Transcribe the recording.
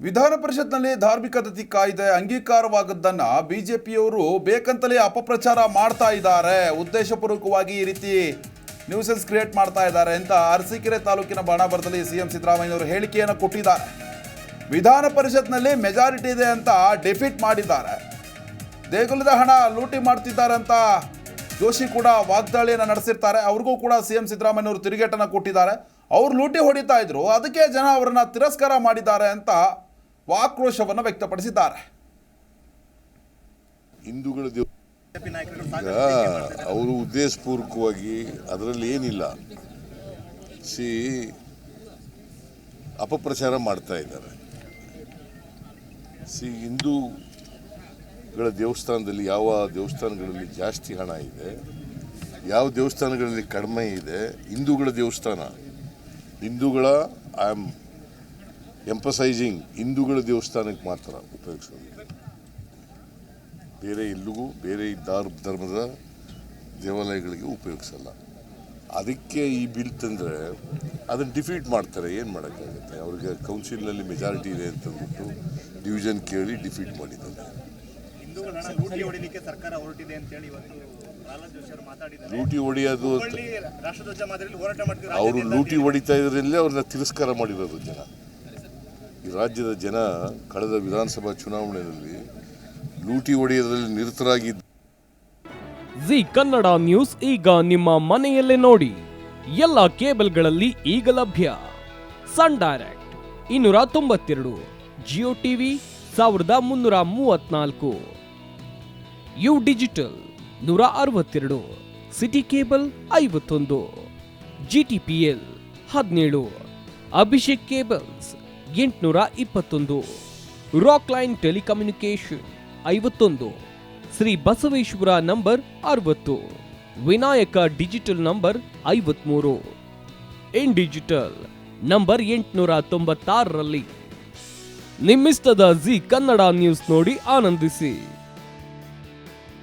ವಿಧಾನ ಪರಿಷತ್ನಲ್ಲಿ ಧಾರ್ಮಿಕ ದತ್ತಿ ಕಾಯ್ದೆ ಅಂಗೀಕಾರವಾಗದ್ದನ್ನ ಬಿಜೆಪಿಯವರು ಬೇಕಂತಲೇ ಅಪಪ್ರಚಾರ ಮಾಡ್ತಾ ಇದ್ದಾರೆ. ಉದ್ದೇಶಪೂರ್ವಕವಾಗಿ ಈ ರೀತಿ ನ್ಯೂಸೆನ್ಸ್ ಕ್ರಿಯೇಟ್ ಮಾಡ್ತಾ ಇದ್ದಾರೆ ಅಂತ ಅರಸೀಕೆರೆ ತಾಲೂಕಿನ ಬಾಣಾವರದಲ್ಲಿ ಸಿಎಂ ಸಿದ್ದರಾಮಯ್ಯನವರು ಹೇಳಿಕೆಯನ್ನು ಕೊಟ್ಟಿದ್ದಾರೆ. ವಿಧಾನ ಪರಿಷತ್ನಲ್ಲಿ ಮೆಜಾರಿಟಿ ಇದೆ ಅಂತ ಡಿಫೀಟ್ ಮಾಡಿದ್ದಾರೆ. ದೇಗುಲದ ಹಣ ಲೂಟಿ ಮಾಡ್ತಿದ್ದಾರೆ ಅಂತ ಜೋಶಿ ಕೂಡ ವಾಗ್ದಾಳಿಯನ್ನು ನಡೆಸಿರ್ತಾರೆ. ಅವ್ರಿಗೂ ಕೂಡ ಸಿಎಂ ಸಿದ್ದರಾಮಯ್ಯನವರು ತಿರುಗೇಟನ್ನು ಕೊಟ್ಟಿದ್ದಾರೆ. ಅವ್ರು ಲೂಟಿ ಹೊಡಿತಾ ಇದ್ರು, ಅದಕ್ಕೆ ಜನ ಅವರನ್ನ ತಿರಸ್ಕಾರ ಮಾಡಿದ್ದಾರೆ ಅಂತ ಆಕ್ರೋಶವನ್ನು ವ್ಯಕ್ತಪಡಿಸಿದ್ದಾರೆ. ಹಿಂದೂಗಳ ಅವರು ಉದ್ದೇಶಪೂರ್ವಕವಾಗಿ ಅದರಲ್ಲಿ ಏನಿಲ್ಲ ಅಪಪ್ರಚಾರ ಮಾಡ್ತಾ ಇದ್ದಾರೆ. ಹಿಂದೂಗಳ ದೇವಸ್ಥಾನದಲ್ಲಿ ಯಾವ ದೇವಸ್ಥಾನಗಳಲ್ಲಿ ಜಾಸ್ತಿ ಹಣ ಇದೆ, ಯಾವ ದೇವಸ್ಥಾನಗಳಲ್ಲಿ ಕಡಿಮೆ ಇದೆ. ಹಿಂದೂಗಳ ದೇವಸ್ಥಾನ, ಹಿಂದೂಗಳ ಐ ಆಮ್ ಎಂಪಸೈಸಿಂಗ್ ಹಿಂದೂಗಳ ದೇವಸ್ಥಾನಕ್ಕೆ ಮಾತ್ರ ಉಪಯೋಗಿಸೋದು, ಬೇರೆ ಎಲ್ಲಿಗೂ ಬೇರೆ ಧರ್ಮದ ದೇವಾಲಯಗಳಿಗೆ ಉಪಯೋಗಿಸಲ್ಲ. ಅದಕ್ಕೆ ಈ ಬಿಲ್ ತಂದರೆ ಅದನ್ನು ಡಿಫೀಟ್ ಮಾಡ್ತಾರೆ. ಏನು ಮಾಡೋಕ್ಕಾಗುತ್ತೆ? ಅವ್ರಿಗೆ ಕೌನ್ಸಿಲ್ನಲ್ಲಿ ಮೆಜಾರಿಟಿ ಇದೆ ಅಂತಂದ್ಬಿಟ್ಟು ಡಿವಿಷನ್ ಕೇಳಿ ಡಿಫೀಟ್ ಮಾಡಿದ್ದಾರೆ. ಲೂಟಿ ಹೊಡೆಯೋದು ಅವರು ಲೂಟಿ ಹೊಡಿತಾ ಇದರಲ್ಲೇ ಅವ್ರನ್ನ ತಿರಸ್ಕಾರ ಮಾಡಿರೋದು ಜನ. ಈ ರಾಜ್ಯದ ಜನ ಕಳೆದ ವಿಧಾನಸಭಾ ಚುನಾವಣೆಯಲ್ಲಿ ಲೂಟಿ ಹೊಡೆಯೋದ್ರಲ್ಲಿ ನಿರತರಾಗಿದ್ದು. ಜಿ ಕನ್ನಡ ನ್ಯೂಸ್ ಈಗ ನಿಮ್ಮ ಮನೆಯಲ್ಲೇ ನೋಡಿ. ಎಲ್ಲ ಕೇಬಲ್ಗಳಲ್ಲಿ ಈಗ ಲಭ್ಯ. Sun Direct 292, Jio TV 1334, U digital 162, Siti cable 51, GTPL 17, Abhishek cables 821, Rockline telecommunication 51, Shri Basaveshwara number 60, Vinayaka digital number 53, in digital number 896ರಲ್ಲಿ ನಿಮ್ಮಿಸ್ತದ ಜಿ ಕನ್ನಡ ನ್ಯೂಸ್ ನೋಡಿ ಆನಂದಿಸಿ.